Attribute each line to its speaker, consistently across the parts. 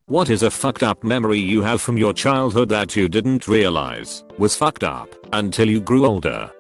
Speaker 1: What is a fucked up memory you have from your childhood that you didn't realize was fucked up until you grew older?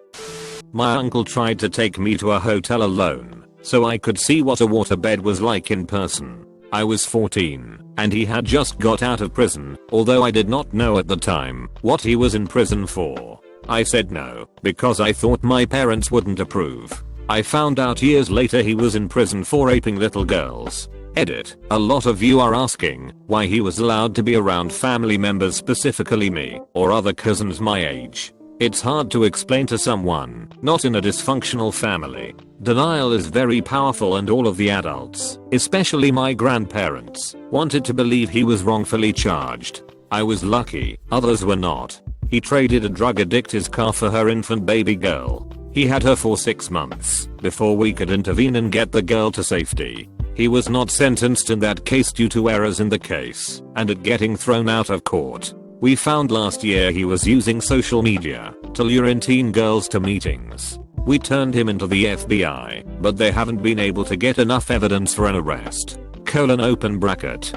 Speaker 1: My uncle tried to take me to a hotel alone so I could see what a waterbed was like in person. I was 14 and he had just got out of prison, although I did not know at the time what he was in prison for. I said no because I thought my parents wouldn't approve. I found out years later he was in prison for raping little girls. Edit. A lot of you are asking why he was allowed to be around family members, specifically me or other cousins my age. It's hard to explain to someone not in a dysfunctional family. Denial is very powerful and all of the adults, especially my grandparents, wanted to believe he was wrongfully charged. I was lucky, others were not. He traded a drug addict's car for her infant baby girl. He had her for 6 months before we could intervene and get the girl to safety. He was not sentenced in that case due to errors in the case and it getting thrown out of court. We found last year he was using social media to lure in teen girls to meetings. We turned him into the FBI, but they haven't been able to get enough evidence for an arrest. Open bracket.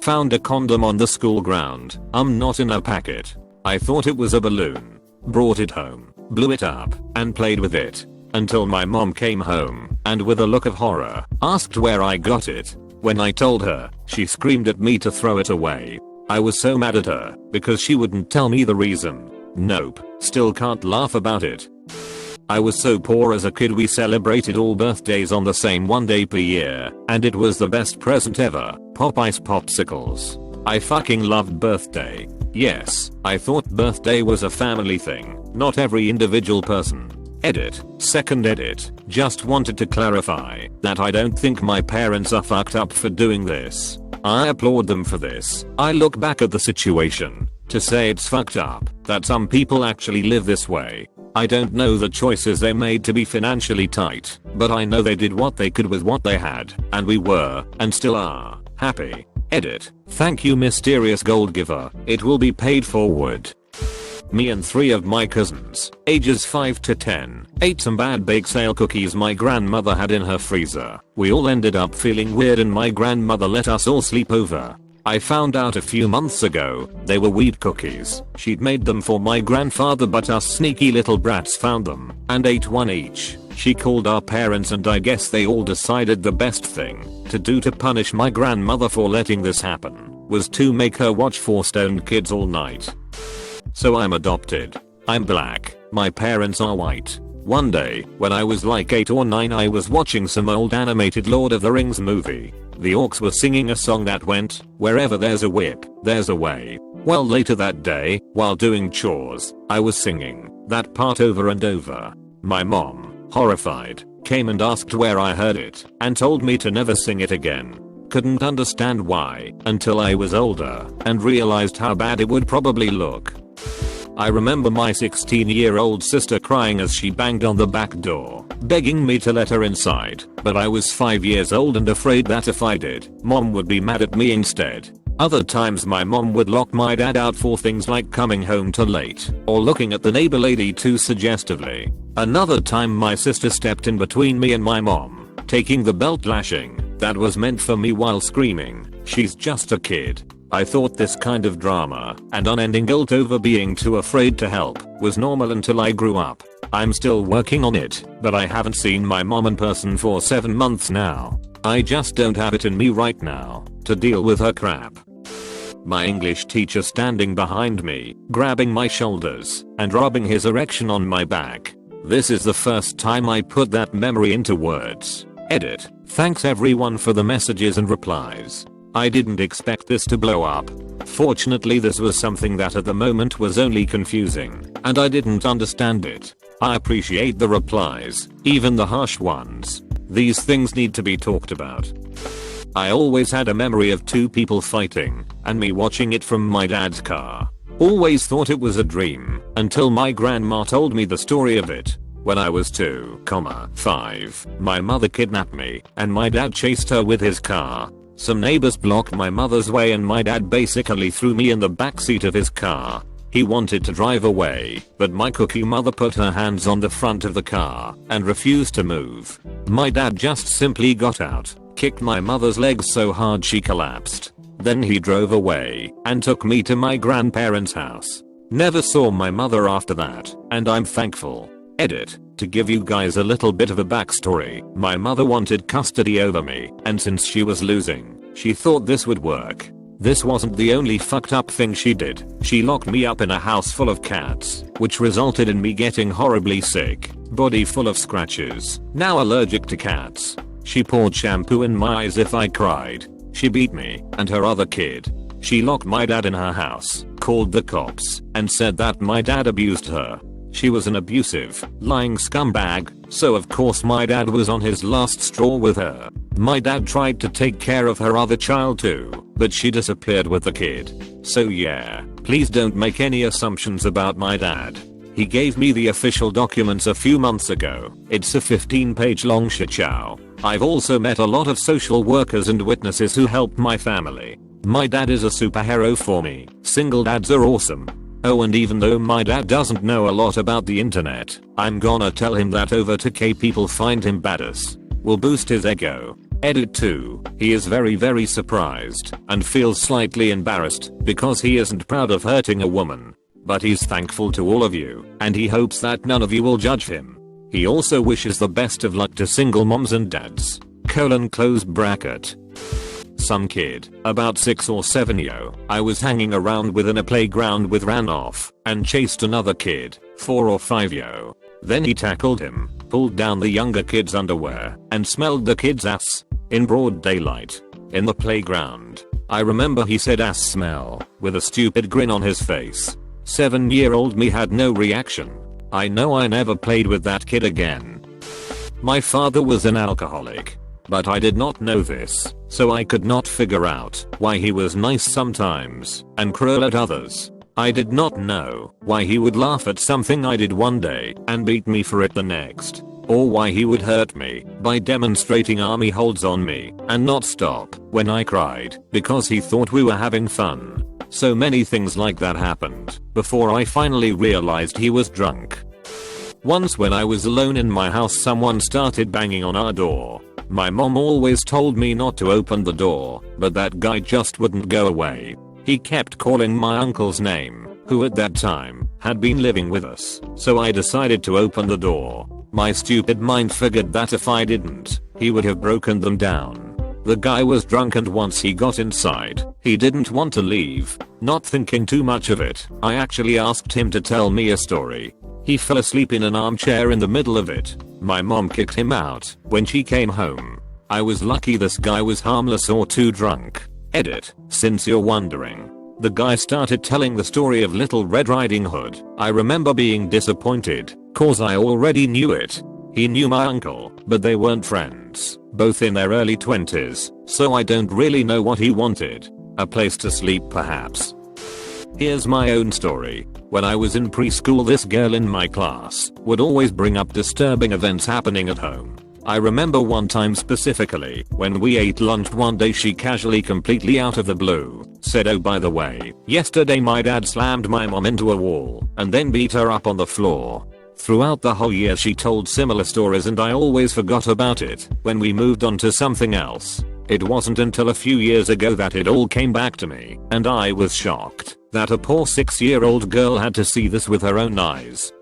Speaker 1: Found a condom on the school ground. Not in a packet. I thought it was a balloon. Brought it home, blew it up, and played with it. Until my mom came home and with a look of horror asked where I got it. When I told her, she screamed at me to throw it away. I was so mad at her because she wouldn't tell me the reason. Nope, still can't laugh about it. I was so poor as a kid we celebrated all birthdays on the same one day per year and it was the best present ever. Pop ice popsicles. I fucking loved birthday. Yes, I thought birthday was a family thing, not every individual person. Edit. Second edit. Just wanted to clarify that I don't think my parents are fucked up for doing this. I applaud them for this. I look back at the situation to say it's fucked up that some people actually live this way. I don't know the choices they made to be financially tight, but I know they did what they could with what they had, and we were, and still are, happy. Edit. Thank you, mysterious gold giver. It will be paid forward. Me and 3 of my cousins, ages 5 to 10, ate some bad bake sale cookies my grandmother had in her freezer. We all ended up feeling weird and my grandmother let us all sleep over. I found out a few months ago they were wheat cookies. She'd made them for my grandfather but us sneaky little brats found them and ate one each. She called our parents and I guess they all decided the best thing to do to punish my grandmother for letting this happen was to make her watch 4 stoned kids all night. So I'm adopted. I'm black. My parents are white. One day, when I was like 8 or 9, I was watching some old animated Lord of the Rings movie. The orcs were singing a song that went, "Wherever there's a whip, there's a way." Well, later that day, while doing chores, I was singing that part over and over. My mom, horrified, came and asked where I heard it and told me to never sing it again. Couldn't understand why until I was older and realized how bad it would probably look. I remember my 16-year-old sister crying as she banged on the back door, begging me to let her inside, but I was 5 years old and afraid that if I did, mom would be mad at me instead. Other times my mom would lock my dad out for things like coming home too late or looking at the neighbor lady too suggestively. Another time my sister stepped in between me and my mom, taking the belt lashing that was meant for me while screaming, "She's just a kid." I thought this kind of drama and unending guilt over being too afraid to help was normal until I grew up. I'm still working on it, but I haven't seen my mom in person for 7 months now. I just don't have it in me right now to deal with her crap. My English teacher standing behind me, grabbing my shoulders and rubbing his erection on my back. This is the first time I put that memory into words. Edit. Thanks everyone for the messages and replies. I didn't expect this to blow up. Fortunately, this was something that at the moment was only confusing, and I didn't understand it. I appreciate the replies, even the harsh ones. These things need to be talked about. I always had a memory of 2 people fighting, and me watching it from my dad's car. Always thought it was a dream, until my grandma told me the story of it. When I was 2,5, my mother kidnapped me, and my dad chased her with his car. Some neighbors blocked my mother's way and my dad basically threw me in the backseat of his car. He wanted to drive away, but my cookie mother put her hands on the front of the car and refused to move. My dad just simply got out, kicked my mother's legs so hard she collapsed. Then he drove away and took me to my grandparents' house. Never saw my mother after that, and I'm thankful. Edit. To give you guys a little bit of a backstory, my mother wanted custody over me, and since she was losing, she thought this would work. This wasn't the only fucked up thing she did. She locked me up in a house full of cats, which resulted in me getting horribly sick, body full of scratches, now allergic to cats. She poured shampoo in my eyes if I cried. She beat me and her other kid. She locked my dad in her house, called the cops, and said that my dad abused her. She was an abusive, lying scumbag, so of course my dad was on his last straw with her. My dad tried to take care of her other child too, but she disappeared with the kid. So yeah, please don't make any assumptions about my dad. He gave me the official documents a few months ago. It's a 15-page long shit show. I've also met a lot of social workers and witnesses who helped my family. My dad is a superhero for me. Single dads are awesome. Oh, and even though my dad doesn't know a lot about the internet, I'm gonna tell him that over 2K people find him badass. Will boost his ego. Edit 2. He is very surprised and feels slightly embarrassed because he isn't proud of hurting a woman. But he's thankful to all of you, and he hopes that none of you will judge him. He also wishes the best of luck to single moms and dads. Close bracket. Some kid, about 6 or 7 yo, I was hanging around with in a playground with ran off and chased another kid, 4 or 5 yo. Then he tackled him, pulled down the younger kid's underwear, and smelled the kid's ass. In broad daylight. In the playground. I remember he said ass smell, with a stupid grin on his face. 7-year-old me had no reaction. I know I never played with that kid again. My father was an alcoholic. But I did not know this, so I could not figure out why he was nice sometimes and cruel at others. I did not know why he would laugh at something I did one day and beat me for it the next, or why he would hurt me by demonstrating army holds on me and not stop when I cried because he thought we were having fun. So many things like that happened before I finally realized he was drunk. Once when I was alone in my house, someone started banging on our door. My mom always told me not to open the door, but that guy just wouldn't go away. He kept calling my uncle's name, who at that time had been living with us, so I decided to open the door. My stupid mind figured that if I didn't, he would have broken them down. The guy was drunk, and once he got inside, he didn't want to leave. Not thinking too much of it, I actually asked him to tell me a story. He fell asleep in an armchair in the middle of it. My mom kicked him out when she came home. I was lucky this guy was harmless or too drunk. Edit. Since you're wondering, the guy started telling the story of Little Red Riding Hood. I remember being disappointed, cause I already knew it. He knew my uncle, but they weren't friends, both in their early 20s, so I don't really know what he wanted. A place to sleep perhaps. Here's my own story. When I was in preschool, this girl in my class would always bring up disturbing events happening at home. I remember one time specifically, when we ate lunch one day, she casually, completely out of the blue, said, "Oh, by the way, yesterday my dad slammed my mom into a wall and then beat her up on the floor." Throughout the whole year she told similar stories, and I always forgot about it when we moved on to something else. It wasn't until a few years ago that it all came back to me, and I was shocked that a poor 6-year-old girl had to see this with her own eyes.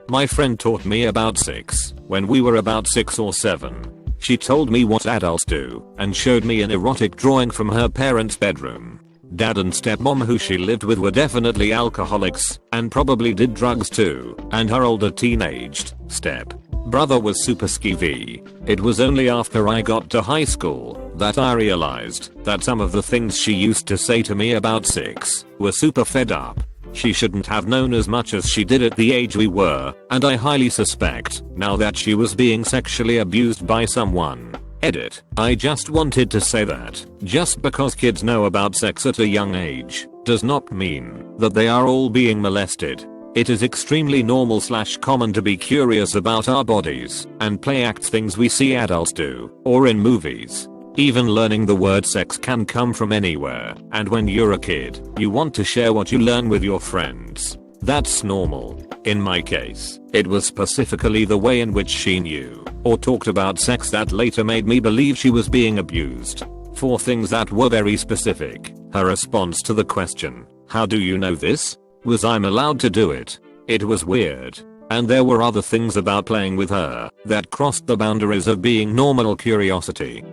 Speaker 1: My friend taught me about sex when we were about 6 or 7. She told me what adults do and showed me an erotic drawing from her parents' bedroom. Dad and stepmom, who she lived with, were definitely alcoholics and probably did drugs too, and her older teenaged step brother was super skeevy. It was only after I got to high school that I realized that some of the things she used to say to me about sex were super fed up. She shouldn't have known as much as she did at the age we were, and I highly suspect now that she was being sexually abused by someone. Edit. I just wanted to say that just because kids know about sex at a young age does not mean that they are all being molested. It is extremely normal / common to be curious about our bodies and play act things we see adults do or in movies. Even learning the word sex can come from anywhere, and when you're a kid, you want to share what you learn with your friends. That's normal. In my case, it was specifically the way in which she knew or talked about sex that later made me believe she was being abused. for things that were very specific. Her response to the question, "How do you know this?" was, "I'm allowed to do it." It was weird. And there were other things about playing with her that crossed the boundaries of being normal curiosity.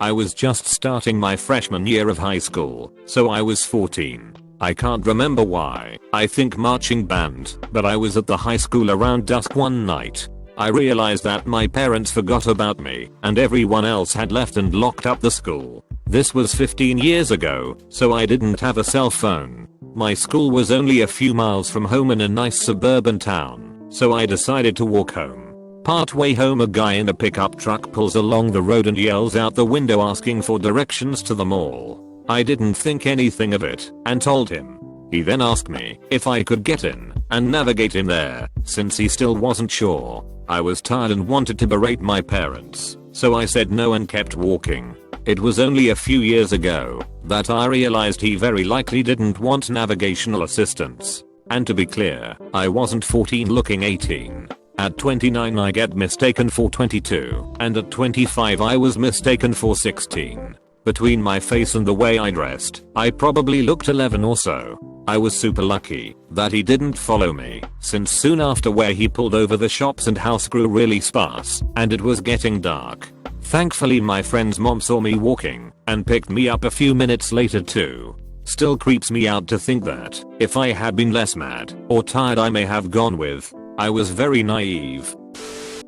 Speaker 1: I was just starting my freshman year of high school, so I was 14. I can't remember why, I think marching band, but I was at the high school around dusk one night. I realized that my parents forgot about me and everyone else had left and locked up the school. This was 15 years ago, so I didn't have a cell phone. My school was only a few miles from home in a nice suburban town, so I decided to walk home. Partway home, a guy in a pickup truck pulls along the road and yells out the window asking for directions to the mall. I didn't think anything of it and told him. He then asked me if I could get in and navigate him there, since he still wasn't sure. I was tired and wanted to berate my parents, so I said no and kept walking. It was only a few years ago that I realized he very likely didn't want navigational assistance. And to be clear, I wasn't 14 looking 18. At 29 I get mistaken for 22, and at 25 I was mistaken for 16. Between my face and the way I dressed, I probably looked 11 or so. I was super lucky that he didn't follow me, since soon after where he pulled over the shops and house grew really sparse, and it was getting dark. Thankfully my friend's mom saw me walking and picked me up a few minutes later too. Still creeps me out to think that if I had been less mad or tired I may have gone with. I was very naive.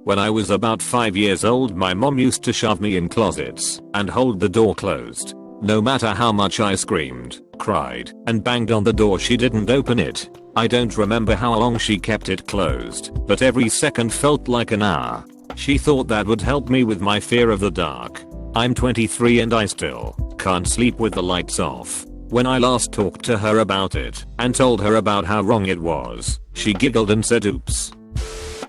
Speaker 1: When I was about 5 years old my mom used to shove me in closets and hold the door closed. No matter how much I screamed, cried, and banged on the door she didn't open it. I don't remember how long she kept it closed, but every second felt like an hour. She thought that would help me with my fear of the dark. I'm 23 and I still can't sleep with the lights off. When I last talked to her about it and told her about how wrong it was, she giggled and said oops.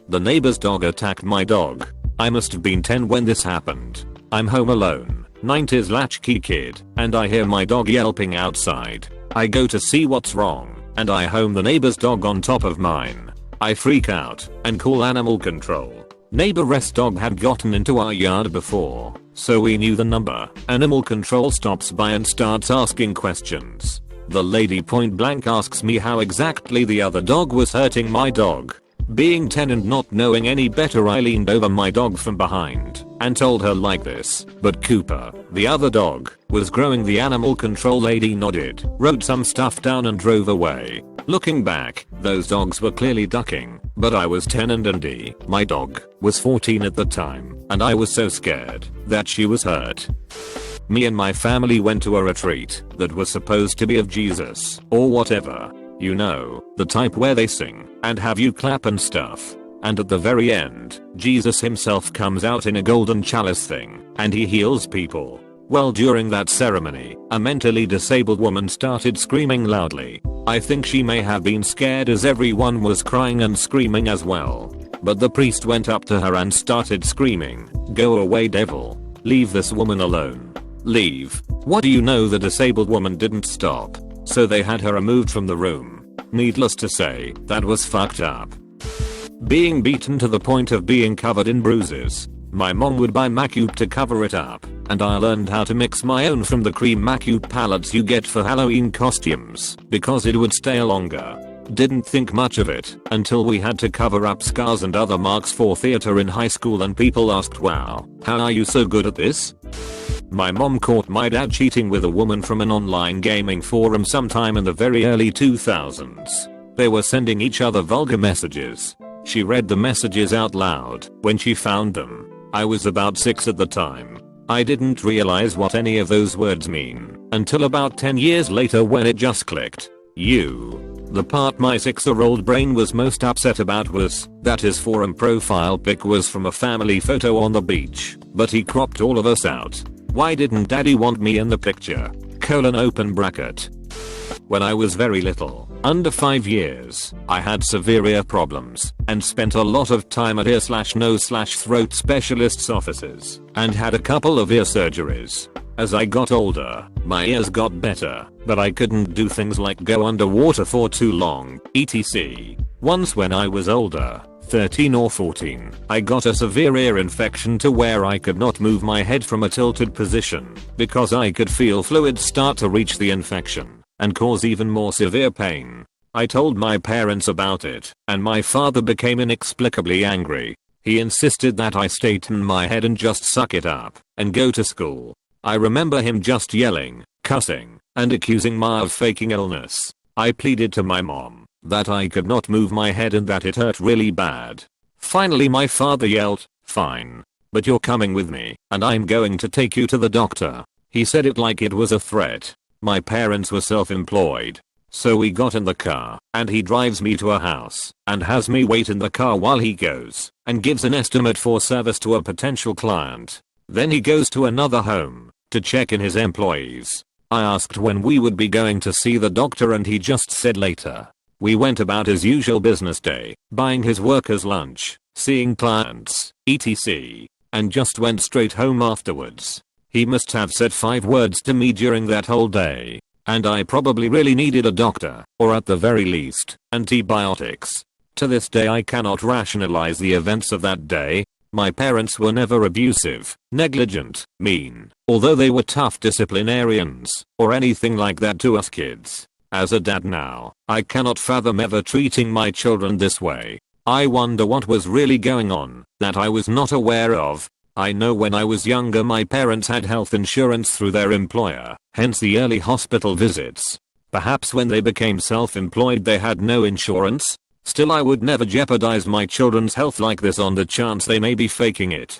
Speaker 1: The neighbor's dog attacked my dog. I must have been 10 when this happened. I'm home alone, 90s latchkey kid, and I hear my dog yelping outside. I go to see what's wrong, and I home the neighbor's dog on top of mine. I freak out and call animal control. Neighbor's dog had gotten into our yard before, so we knew the number. Animal control stops by and starts asking questions. The lady point blank asks me how exactly the other dog was hurting my dog. Being 10 and not knowing any better I leaned over my dog from behind and told her like this, but Cooper, the other dog, was growing. The animal control lady nodded, wrote some stuff down and drove away. Looking back, those dogs were clearly ducking, but I was 10 and Andy, my dog, was 14 at the time, and I was so scared that she was hurt. Me and my family went to a retreat that was supposed to be of Jesus, or whatever. You know, the type where they sing and have you clap and stuff. And at the very end, Jesus himself comes out in a golden chalice thing, and he heals people. Well, during that ceremony, a mentally disabled woman started screaming loudly. I think she may have been scared as everyone was crying and screaming as well. But the priest went up to her and started screaming, "Go away, devil. Leave this woman alone. Leave." What do you know, the disabled woman didn't stop. So they had her removed from the room. Needless to say, that was fucked up. Being beaten to the point of being covered in bruises. My mom would buy Macupe to cover it up, and I learned how to mix my own from the cream Macupe pallets you get for Halloween costumes, because it would stay longer. Didn't think much of it until we had to cover up scars and other marks for theater in high school and people asked, "Wow, how are you so good at this?" My mom caught my dad cheating with a woman from an online gaming forum sometime in the very early 2000s. They were sending each other vulgar messages. She read the messages out loud when she found them. I was about 6 at the time. I didn't realize what any of those words mean until about 10 years later when it just clicked. The part my 6-year-old brain was most upset about was that his forum profile pic was from a family photo on the beach, but he cropped all of us out. Why didn't daddy want me in the picture? Open bracket. When I was very little, under 5 years, I had severe ear problems and spent a lot of time at ear/nose/throat specialists' offices and had a couple of ear surgeries. As I got older, my ears got better, but I couldn't do things like go underwater for too long, etc. Once when I was older, 13 or 14, I got a severe ear infection to where I could not move my head from a tilted position because I could feel fluids start to reach the infection and cause even more severe pain. I told my parents about it, and my father became inexplicably angry. He insisted that I straighten my head and just suck it up and go to school. I remember him just yelling, cussing, and accusing me of faking illness. I pleaded to my mom that I could not move my head and that it hurt really bad. Finally my father yelled, "Fine. But you're coming with me, and I'm going to take you to the doctor." He said it like it was a threat. My parents were self-employed, so we got in the car, and he drives me to a house, and has me wait in the car while he goes, and gives an estimate for service to a potential client. Then he goes to another home, to check in his employees. I asked when we would be going to see the doctor and he just said later. We went about his usual business day, buying his workers lunch, seeing clients, etc. and just went straight home afterwards. He must have said 5 words to me during that whole day. And I probably really needed a doctor, or at the very least, antibiotics. To this day I cannot rationalize the events of that day. My parents were never abusive, negligent, mean, although they were tough disciplinarians, or anything like that to us kids. As a dad now, I cannot fathom ever treating my children this way. I wonder what was really going on that I was not aware of. I know when I was younger my parents had health insurance through their employer, hence the early hospital visits. Perhaps when they became self-employed they had no insurance. Still I would never jeopardize my children's health like this on the chance they may be faking it.